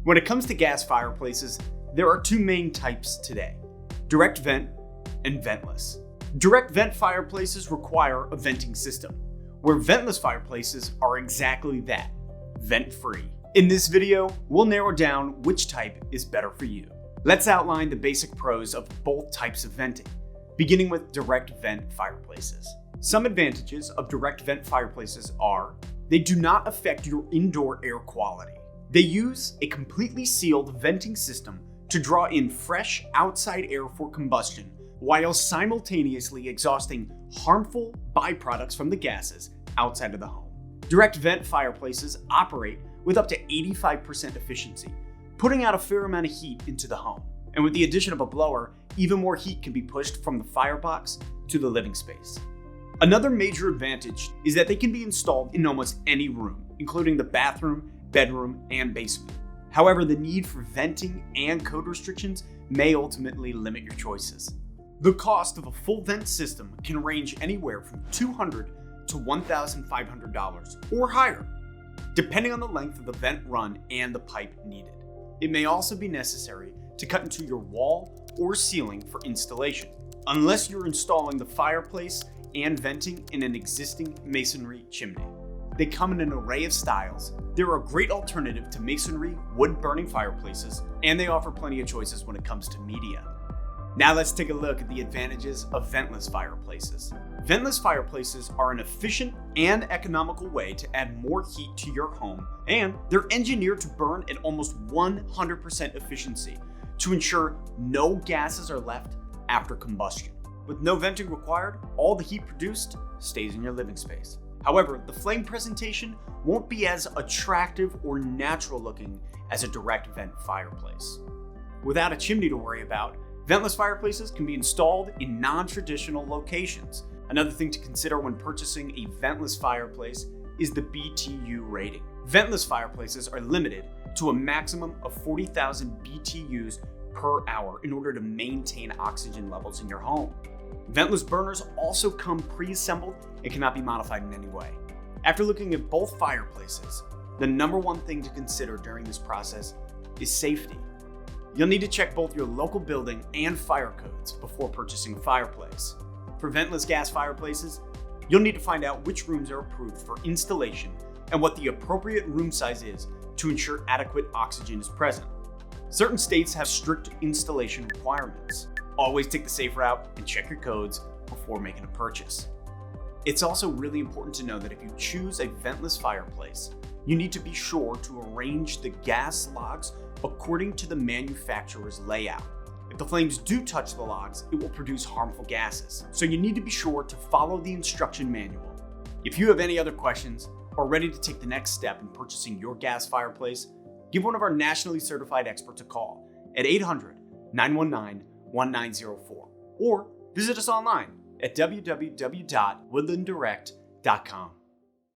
When it comes to gas fireplaces, there are two main types today: direct vent and ventless. Direct vent fireplaces require a venting system, where ventless fireplaces are exactly that, vent-free. In this video, we'll narrow down which type is better for you. Let's outline the basic pros of both types of venting, beginning with direct vent fireplaces. Some advantages of direct vent fireplaces are they do not affect your indoor air quality. They use a completely sealed venting system to draw in fresh outside air for combustion, while simultaneously exhausting harmful byproducts from the gases outside of the home. Direct vent fireplaces operate with up to 85% efficiency, putting out a fair amount of heat into the home. And with the addition of a blower, even more heat can be pushed from the firebox to the living space. Another major advantage is that they can be installed in almost any room, including the bathroom, bedroom, and basement. However, the need for venting and code restrictions may ultimately limit your choices. The cost of a full vent system can range anywhere from $200 to $1,500 or higher, depending on the length of the vent run and the pipe needed. It may also be necessary to cut into your wall or ceiling for installation, unless you're installing the fireplace and venting in an existing masonry chimney. They come in an array of styles. They're a great alternative to masonry wood-burning fireplaces, and they offer plenty of choices when it comes to media. Now let's take a look at the advantages of ventless fireplaces. Ventless fireplaces are an efficient and economical way to add more heat to your home, and they're engineered to burn at almost 100% efficiency to ensure no gases are left after combustion. With no venting required, all the heat produced stays in your living space. However, the flame presentation won't be as attractive or natural looking as a direct vent fireplace. Without a chimney to worry about, ventless fireplaces can be installed in non-traditional locations. Another thing to consider when purchasing a ventless fireplace is the BTU rating. Ventless fireplaces are limited to a maximum of 40,000 BTUs per hour in order to maintain oxygen levels in your home. Ventless burners also come pre-assembled and cannot be modified in any way. After looking at both fireplaces, the number one thing to consider during this process is safety. You'll need to check both your local building and fire codes before purchasing a fireplace. For ventless gas fireplaces, you'll need to find out which rooms are approved for installation and what the appropriate room size is to ensure adequate oxygen is present. Certain states have strict installation requirements. Always take the safe route and check your codes before making a purchase. It's also really important to know that if you choose a ventless fireplace, you need to be sure to arrange the gas logs according to the manufacturer's layout. If the flames do touch the logs, it will produce harmful gases, so you need to be sure to follow the instruction manual. If you have any other questions or ready to take the next step in purchasing your gas fireplace, give one of our nationally certified experts a call at 800-919-1904 or visit us online at www.woodlanddirect.com.